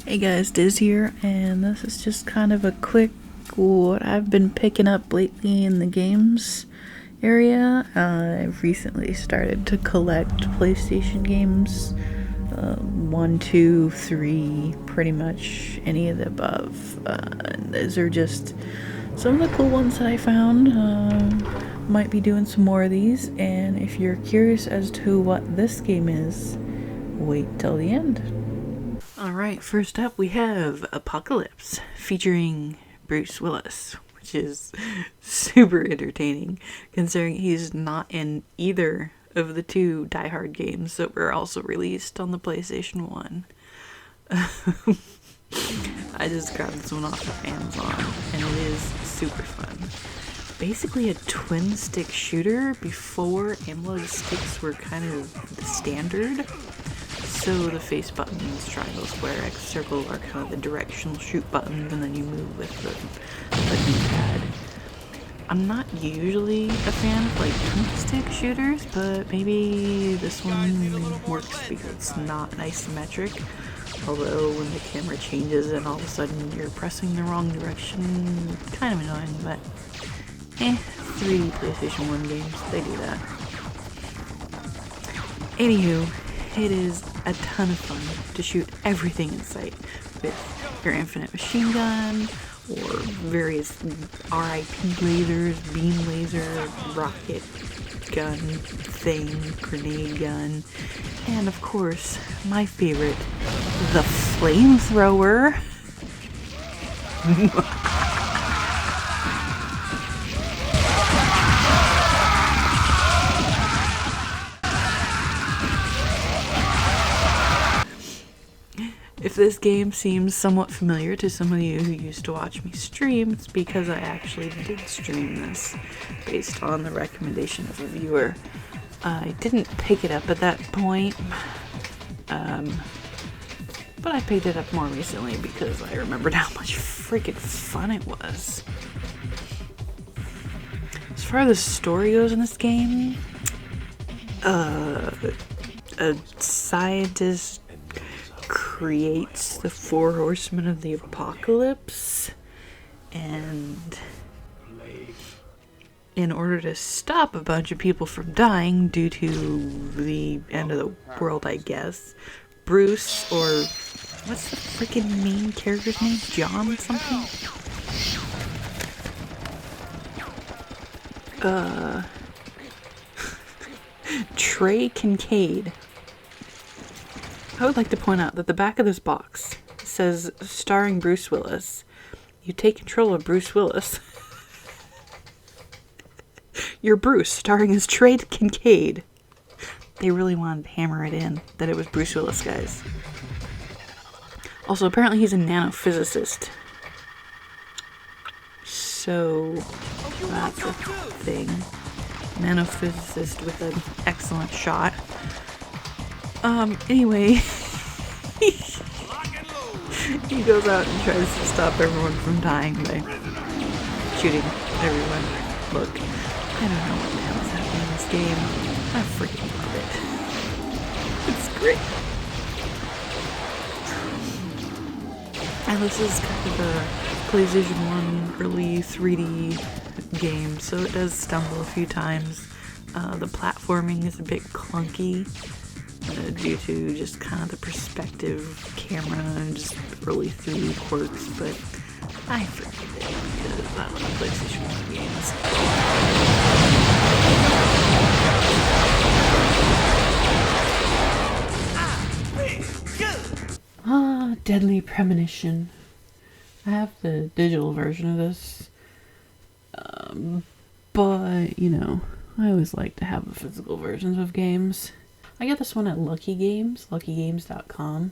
Hey guys, Diz here, and this is just kind of a quick what I've been picking up lately in the games area. I've recently started to collect PlayStation games, 1, 2, 3, pretty much any of the above. These are just some of the cool ones that I found. Might be doing some more of these, and if you're curious as to what this game is, wait till the end. Alright, first up we have Apocalypse, featuring Bruce Willis, which is super entertaining, considering he's not in either of the two Die Hard games that were also released on the PlayStation 1. I just grabbed this one off of Amazon, and it is super fun. Basically a twin-stick shooter before analog sticks were kind of the standard. So the face buttons, triangle, square, X, circle are kind of the directional shoot buttons, and then you move with the D-pad. I'm not usually a fan of like twin-stick shooters, but maybe this one works because it's not isometric. Although when the camera changes and all of a sudden you're pressing the wrong direction, kind of annoying, but 3 PlayStation 1 games, they do that. Anywho, it is a ton of fun to shoot everything in sight with your infinite machine gun or various RIP lasers, beam laser, rocket gun thing, grenade gun, and of course, my favorite, the flamethrower. If this game seems somewhat familiar to some of you who used to watch me stream, it's because I actually did stream this based on the recommendation of a viewer. I didn't pick it up at that point, but I picked it up more recently because I remembered how much freaking fun it was. As far as the story goes in this game, a scientist creates the 4 horsemen of the apocalypse, and in order to stop a bunch of people from dying due to the end of the world, I guess, Bruce, or what's the freaking main character's name? John something? Trey Kincaid. I would like to point out that the back of this box says, starring Bruce Willis. You take control of Bruce Willis. You're Bruce, starring as Trey Kincaid. They really wanted to hammer it in that it was Bruce Willis, guys. Also, apparently he's a nanophysicist. So, that's a thing. Nanophysicist with an excellent shot. Anyway, he goes out and tries to stop everyone from dying by shooting everyone. Look, I don't know what the hell is happening in this game. I freaking love it. It's great. And this is kind of a PlayStation 1 early 3D game, so it does stumble a few times. The platforming is a bit clunky. Due to just kind of the perspective camera and just early 3D quirks, but I forgive it because I love PlayStation 1 games. Deadly Premonition. I have the digital version of this, but, you know, I always like to have the physical versions of games. I got this one at Lucky Games, luckygames.com.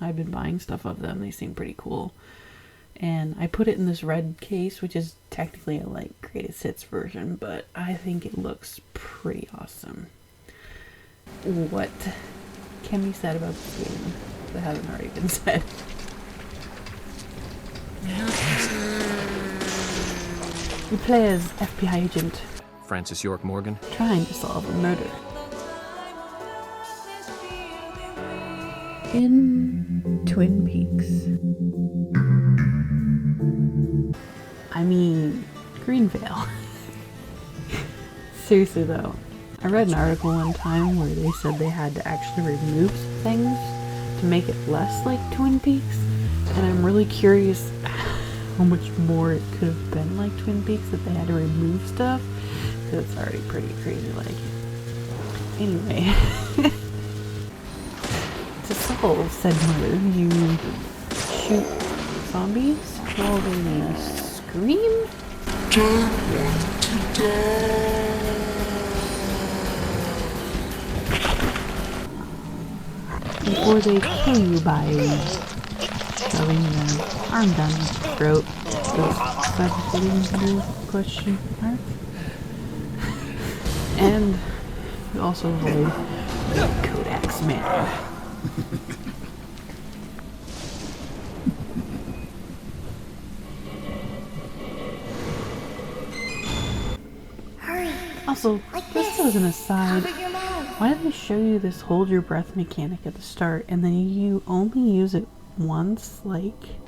I've been buying stuff of them. They seem pretty cool. And I put it in this red case, which is technically a like greatest hits version, but I think it looks pretty awesome. What can be said about this game that hasn't already been said? You play as FBI agent Francis York Morgan, trying to solve a murder. in Twin Peaks. I mean, Greenvale. Seriously though, I read an article one time where they said they had to actually remove some things to make it less like Twin Peaks, and I'm really curious how much more it could have been like Twin Peaks if they had to remove stuff, because it's already pretty crazy like. Anyway, to solve said murder, you shoot zombies while they scream? Before they kill you by shoving their arm down your throat. Question mark. And you also avoid the Kodak's man. Also, just as an aside, why did they show you this hold your breath mechanic at the start and then you only use it once, like,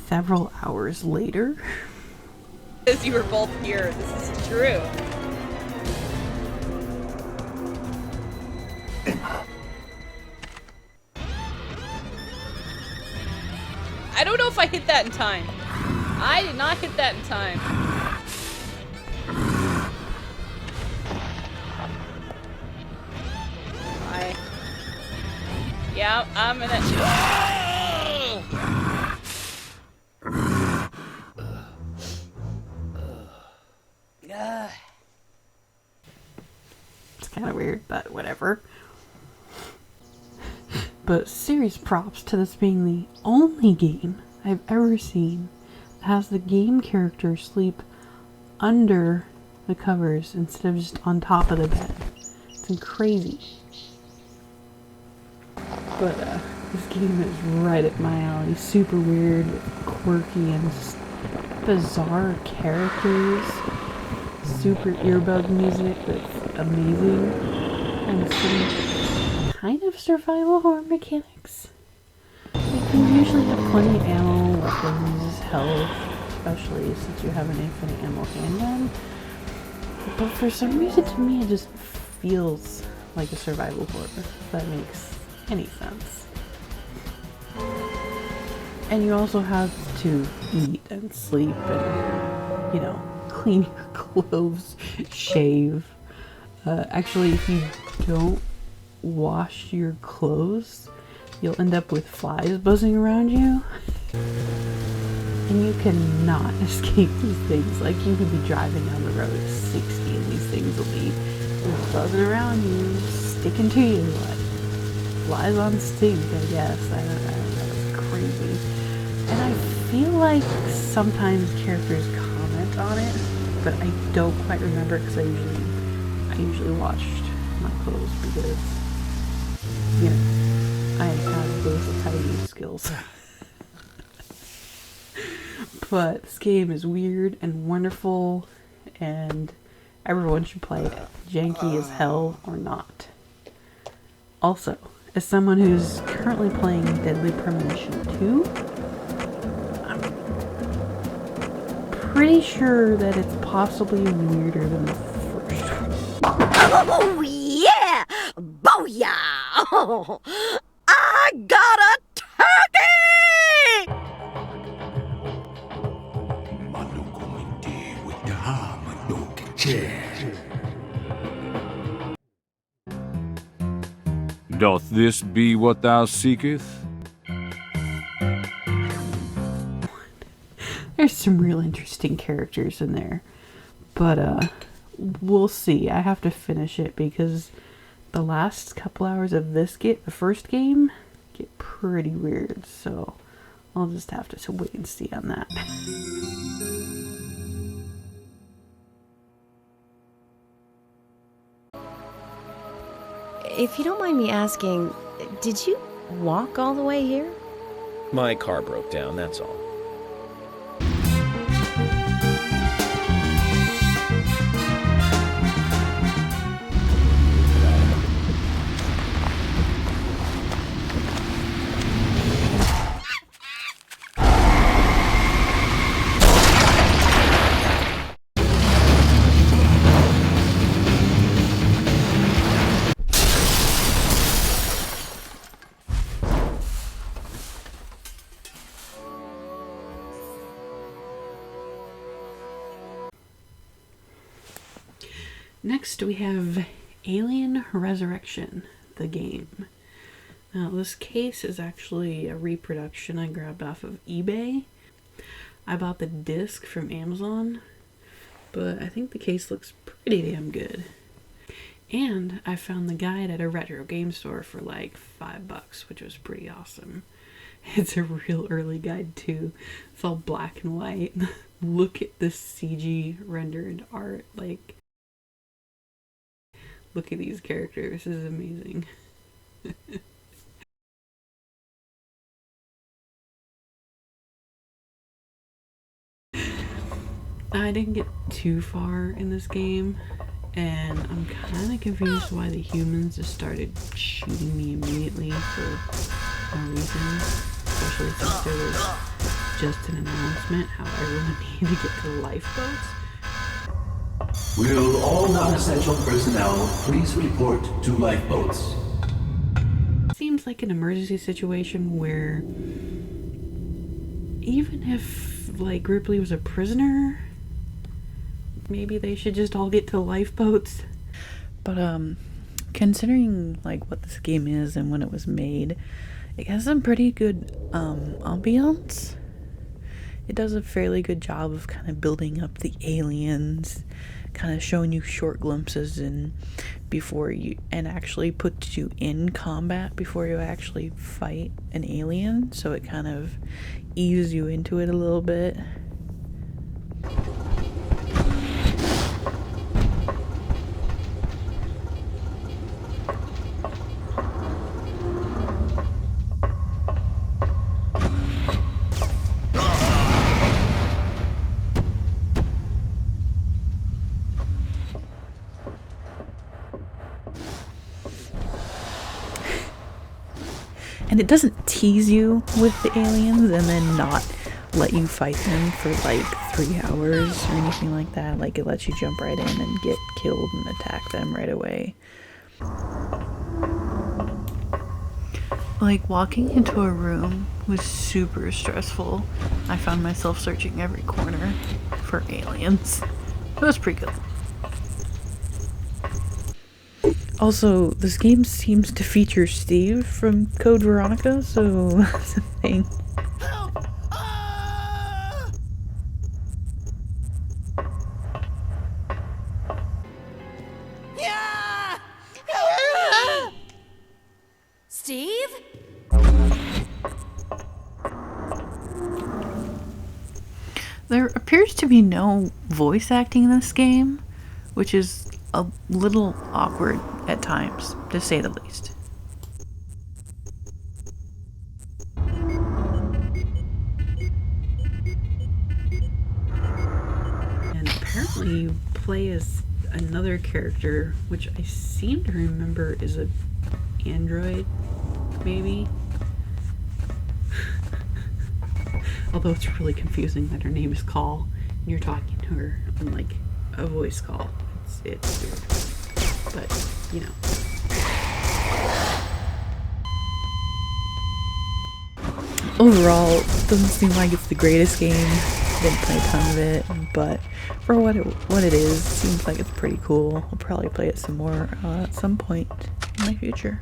several hours later? Because you were both here, this is true. I don't know if I hit that in time. I did not hit that in time. Yeah, I'm gonna. It's kind of weird, but whatever. But serious props to this being the only game I've ever seen that has the game character sleep under the covers instead of just on top of the bed. It's crazy. But this game is right up my alley. Super weird, quirky, and just bizarre characters. Super earbud music that's amazing. And some kind of survival horror mechanics. Like, you usually have plenty of ammo, weapons, health, especially since you have an infinite ammo handgun. But for some reason, to me, it just feels like a survival horror, if that makes any sense. And you also have to eat and sleep and, you know, clean your clothes, shave. Actually, if you don't wash your clothes, you'll end up with flies buzzing around you. And you cannot escape these things. Like, you could be driving down the road at 60 and these things will be buzzing around you, sticking to you. Like, flies on stink, I guess. I don't know. It's crazy. And I feel like sometimes characters comment on it, but I don't quite remember because I usually washed my clothes because, you know, I have those tidy skills. But this game is weird and wonderful, and everyone should play it, janky as hell or not. Also, as someone who's currently playing Deadly Premonition 2, I'm pretty sure that it's possibly weirder than the first one. Oh yeah! Booyah! Oh, I got a turkey! Doth this be what thou seekest? There's some real interesting characters in there, but we'll see. I have to finish it because the last couple hours of the first game, get pretty weird, so I'll just have to wait and see on that. If you don't mind me asking, did you walk all the way here? My car broke down, that's all. Next we have Alien Resurrection, the game. Now this case is actually a reproduction I grabbed off of eBay. I bought the disc from Amazon, but I think the case looks pretty damn good. And I found the guide at a retro game store for like $5, which was pretty awesome. It's a real early guide too. It's all black and white. Look at this CG rendered art. Like, look at these characters. This is amazing. I didn't get too far in this game, and I'm kind of confused why the humans just started shooting me immediately for no reason, especially since there was just an announcement how everyone needed to get to the lifeboats. Will all non-essential personnel please report to lifeboats? Seems like an emergency situation where even if, like, Ripley was a prisoner, maybe they should just all get to lifeboats. But, considering, like, what this game is and when it was made, it has some pretty good, ambiance. It does a fairly good job of kind of building up the aliens, kind of showing you short glimpses and actually puts you in combat before you actually fight an alien, so it kind of eases you into it a little bit. And it doesn't tease you with the aliens and then not let you fight them for like 3 hours or anything like that. Like, it lets you jump right in and get killed and attack them right away. Like, walking into a room was super stressful. I found myself searching every corner for aliens. It was pretty good. Also, this game seems to feature Steve from Code Veronica, so that's a thing. Help! Ah! Yeah! Help me! Steve? There appears to be no voice acting in this game, which is a little awkward at times, to say the least. And apparently you play as another character, which I seem to remember is a android, maybe? Although it's really confusing that her name is Call, and you're talking to her on like a voice call. It's weird, but you know. Overall, it doesn't seem like it's the greatest game. Didn't play a ton of it, but for what it is, seems like it's pretty cool. I'll probably play it some more at some point in my future.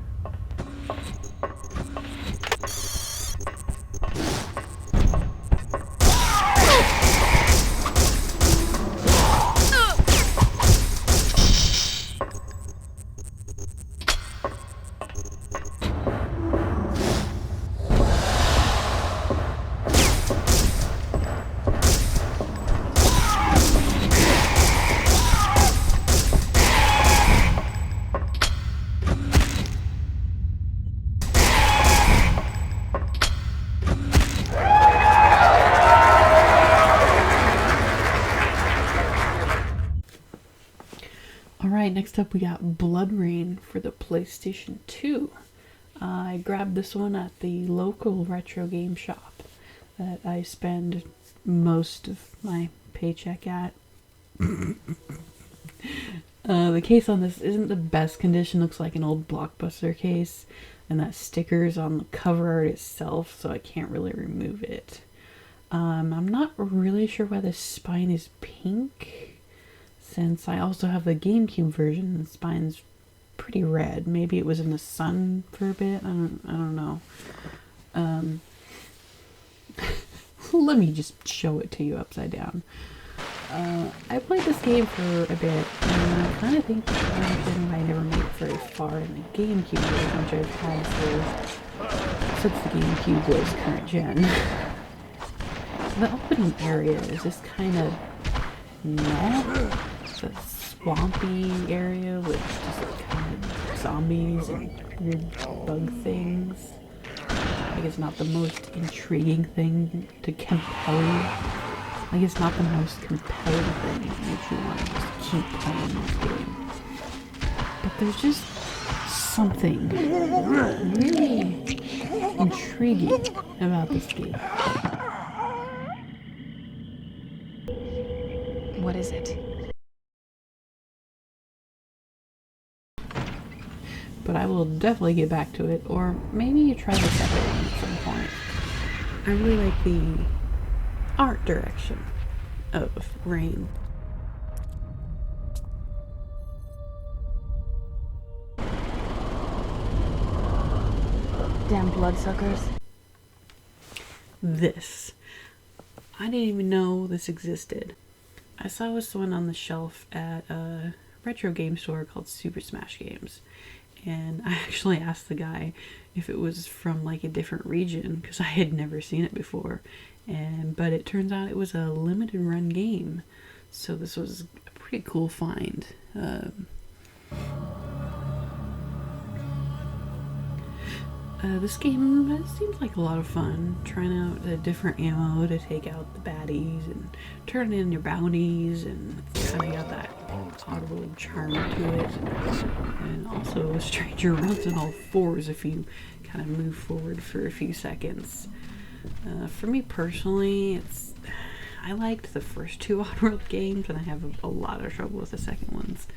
Alright, next up we got Blood Rain for the PlayStation 2. I grabbed this one at the local retro game shop that I spend most of my paycheck at. The case on this isn't the best condition, looks like an old Blockbuster case, and that sticker's on the cover art itself, so I can't really remove it. I'm not really sure why the spine is pink. since I also have the GameCube version, the spine's pretty red. Maybe it was in the sun for a bit. I don't know. Let me just show it to you upside down. I played this game for a bit, and I kind of think that's the reason why I never made it very far in the GameCube version, which I've had since the GameCube was current gen. The opening area is just kind of meh. It's a swampy area with just kind of zombies and weird bug things. Like, it's not the most intriguing thing to compel you. Like, it's not the most compelling thing that makes you want to just keep playing this game. But there's just something really intriguing about this game. What is it? But I will definitely get back to it, or maybe try the second one at some point. I really like the art direction of Rain. Damn bloodsuckers. This. I didn't even know this existed. I saw this one on the shelf at a retro game store called Super Smash Games. And I actually asked the guy if it was from like a different region because I had never seen it before. But it turns out it was a limited run game. So this was a pretty cool find. This game seems like a lot of fun, trying out a different ammo to take out the baddies and turn in your bounties, and it's kind of got that audible charm to it. And also a stranger runs on all fours if you kind of move forward for a few seconds. For me personally, I liked the first two Oddworld games, and I have a lot of trouble with the second ones.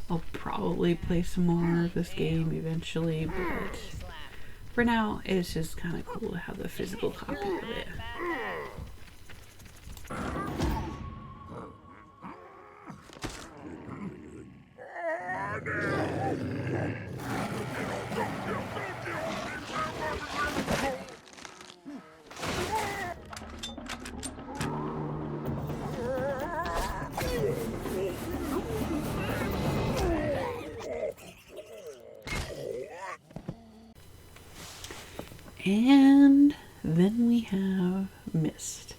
I'll probably play some more of this game eventually, but for now, it's just kind of cool to have the physical copy of it. And then we have Myst.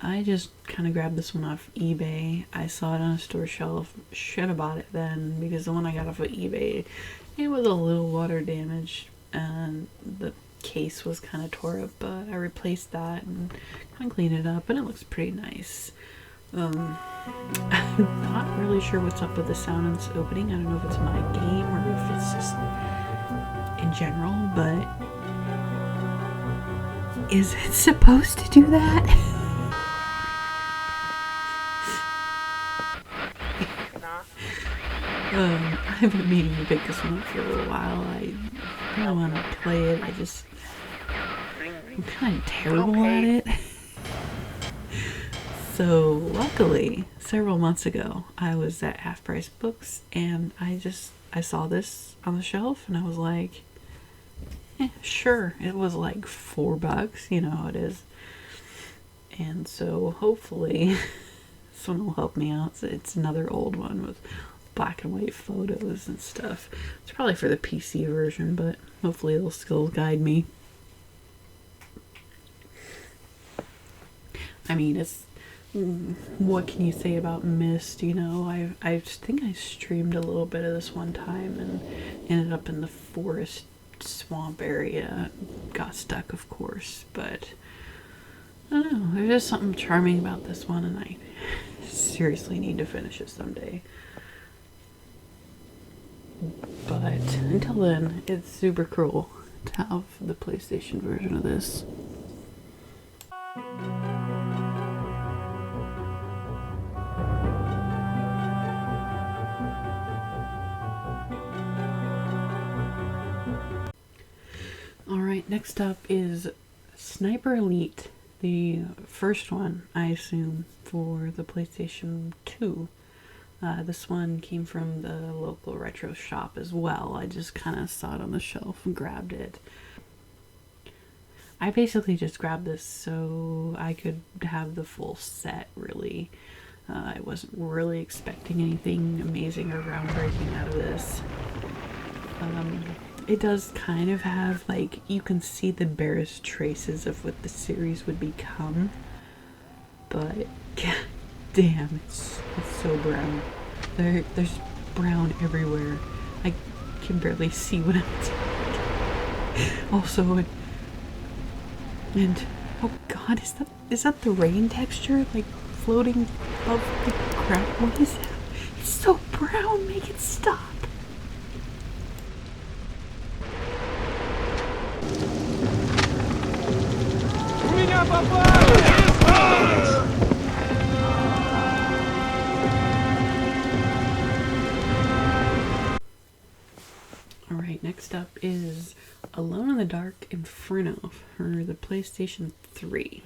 I just kind of grabbed this one off eBay. I saw it on a store shelf. Should have bought it then, because the one I got off of eBay, it was a little water damaged and the case was kind of tore up, but I replaced that and kind of cleaned it up, and it looks pretty nice. I'm not really sure what's up with the sound in this opening. I don't know if it's my game or if it's just in general, but is it supposed to do that? I've been meaning to pick this one up for a little while. I don't want to play it. I'm kind of terrible at it. So luckily, several months ago, I was at Half Price Books, and I saw this on the shelf, and I was like, sure. It was like $4, you know how it is. And so hopefully this one will help me out. It's another old one with black and white photos and stuff. It's probably for the PC version, but hopefully it'll still guide me. I mean, what can you say about Myst? You know, I think I streamed a little bit of this one time and ended up in the forest swamp area. Got stuck, of course, but I don't know. There's just something charming about this one, and I seriously need to finish it someday. But until then, it's super cool to have the PlayStation version of this. Alright, next up is Sniper Elite, the first one, I assume, for the PlayStation 2. This one came from the local retro shop as well. I just kind of saw it on the shelf and grabbed it. I basically just grabbed this so I could have the full set, really. I wasn't really expecting anything amazing or groundbreaking out of this. It does kind of have, like, you can see the barest traces of what the series would become. But, god damn, it's so brown. There's brown everywhere. I can barely see what I'm doing. Also, and oh god, is that the rain texture, like, floating above the ground? What is that? It's so brown, make it stop. Alright, next up is Alone in the Dark Inferno for the PlayStation 3.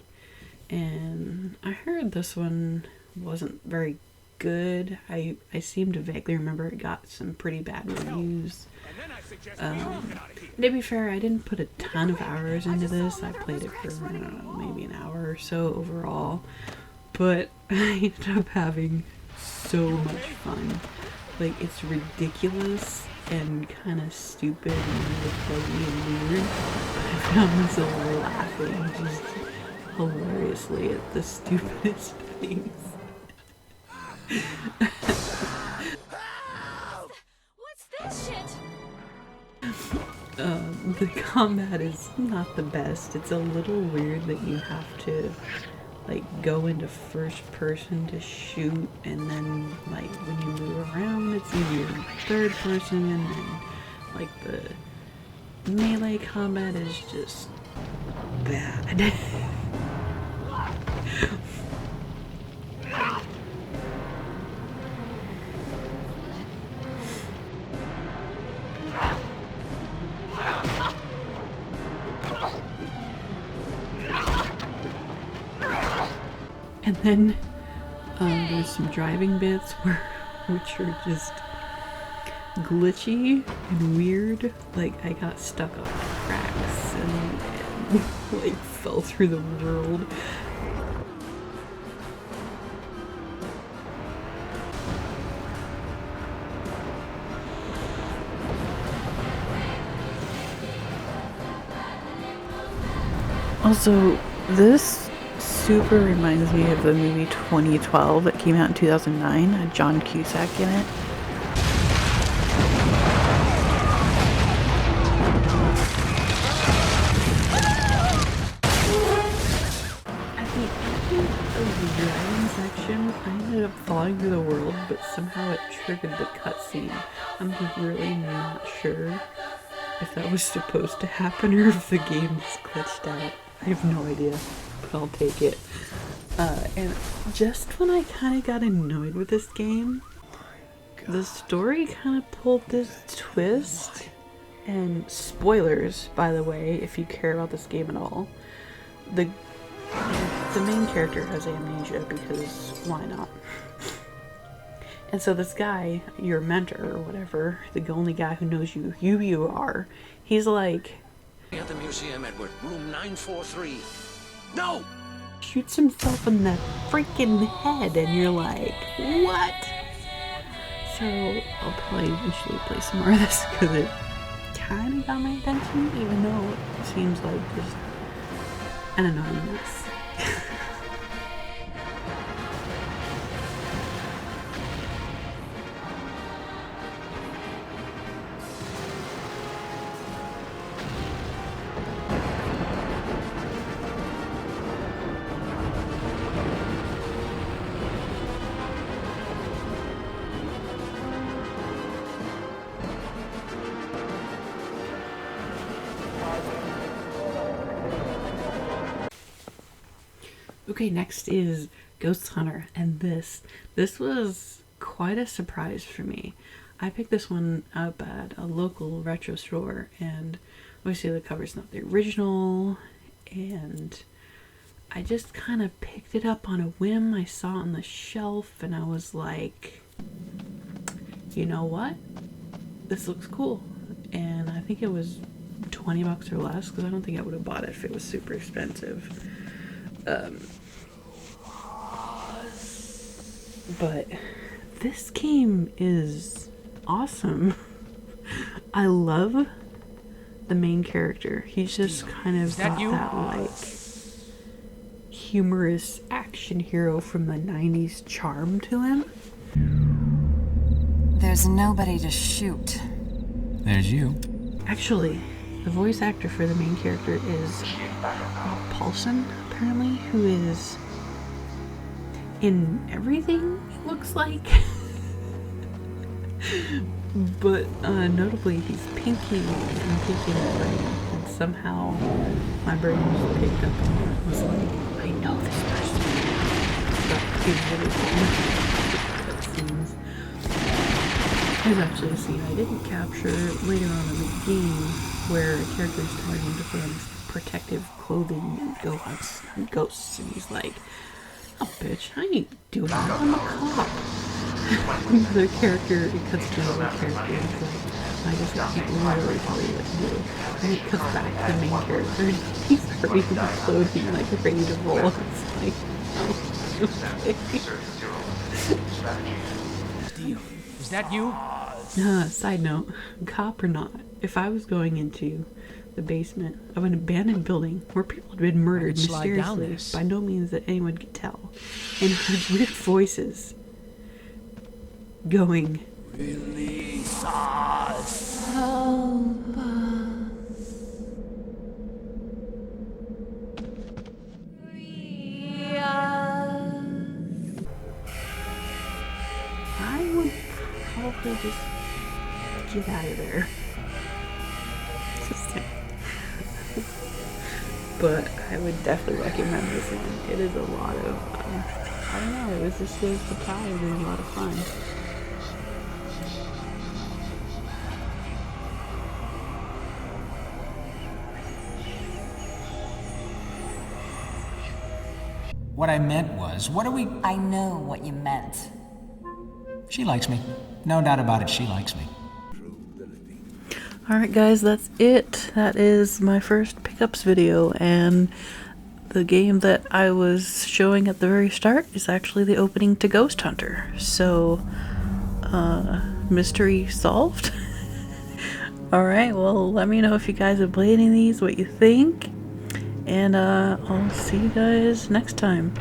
And I heard this one wasn't very good. I seem to vaguely remember it got some pretty bad reviews. To be fair, I didn't put a ton of hours into this. I played it for, I don't know, maybe an hour or so overall. But I ended up having so much fun. Like, it's ridiculous and kind of stupid and really funny and weird. But I found myself laughing just hilariously at the stupidest things. What's this shit? The combat is not the best. It's a little weird that you have to, like, go into first person to shoot, and then, like, when you move around it's easier in third person, and then, like, the melee combat is just bad. And then there's some driving bits which are just glitchy and weird. Like, I got stuck on cracks and like fell through the world. Also, this super reminds me of the movie 2012 that came out in 2009, had John Cusack in it. At the end of the driving section, I ended up falling through the world, but somehow it triggered the cutscene. I'm just really not sure if that was supposed to happen or if the game just glitched out. I have no idea. I'll take it. And just when I kind of got annoyed with this game, the story kind of pulled this twist. And spoilers, by the way, if you care about this game at all. The main character has amnesia because why not? And so this guy, your mentor or whatever, the only guy who knows who you are, he's like, at the museum, Edward, room 943. No! Shoots himself in the freaking head, and you're like, what? So I'll probably eventually play some more of this because it kind of got my attention, even though it seems like just an annoying mess. Okay, next is Ghost Hunter, and this was quite a surprise for me. I picked this one up at a local retro store, and obviously the cover's not the original, and I just kind of picked it up on a whim. I saw it on the shelf, and I was like, you know what? This looks cool. And I think it was 20 bucks or less, because I don't think I would have bought it if it was super expensive. But this game is awesome. I love the main character. He's just kind of got that like humorous action hero from the 90s charm to him. There's nobody to shoot. There's you. Actually, the voice actor for the main character is Rob Paulson, apparently, who is in everything, it looks like. But notably, he's Pinky and Pinky and the Brain. And somehow my brain just picked up on it and was like, I know this person. But he's really scenes. There's actually a scene I didn't capture later on in the game where a character is telling him to put on protective clothing and go hunt ghosts, and he's like, oh bitch, I ain't doing that, I'm a cop. Another character, it cuts to another character, and it's like, I just got people who really tell you what to do. And it cuts back to the main character, and he's already in the clothing, like ready to roll. It's like, oh, okay. Is that you? Side note, cop or not, if I was going into the basement of an abandoned building where people had been murdered mysteriously, by no means that anyone could tell, and heard weird voices going, release us, help us, free us, I would probably just get out of there. But I would definitely recommend this one. It is a lot of, I don't know, it was just a surprise and a lot of fun. What I meant was, what are we... I know what you meant. She likes me. No doubt about it, she likes me. Alright guys, that's it. That is my first pickups video, and the game that I was showing at the very start is actually the opening to Ghost Hunter. So, mystery solved. Alright, well, let me know if you guys have played any of these, what you think, and I'll see you guys next time.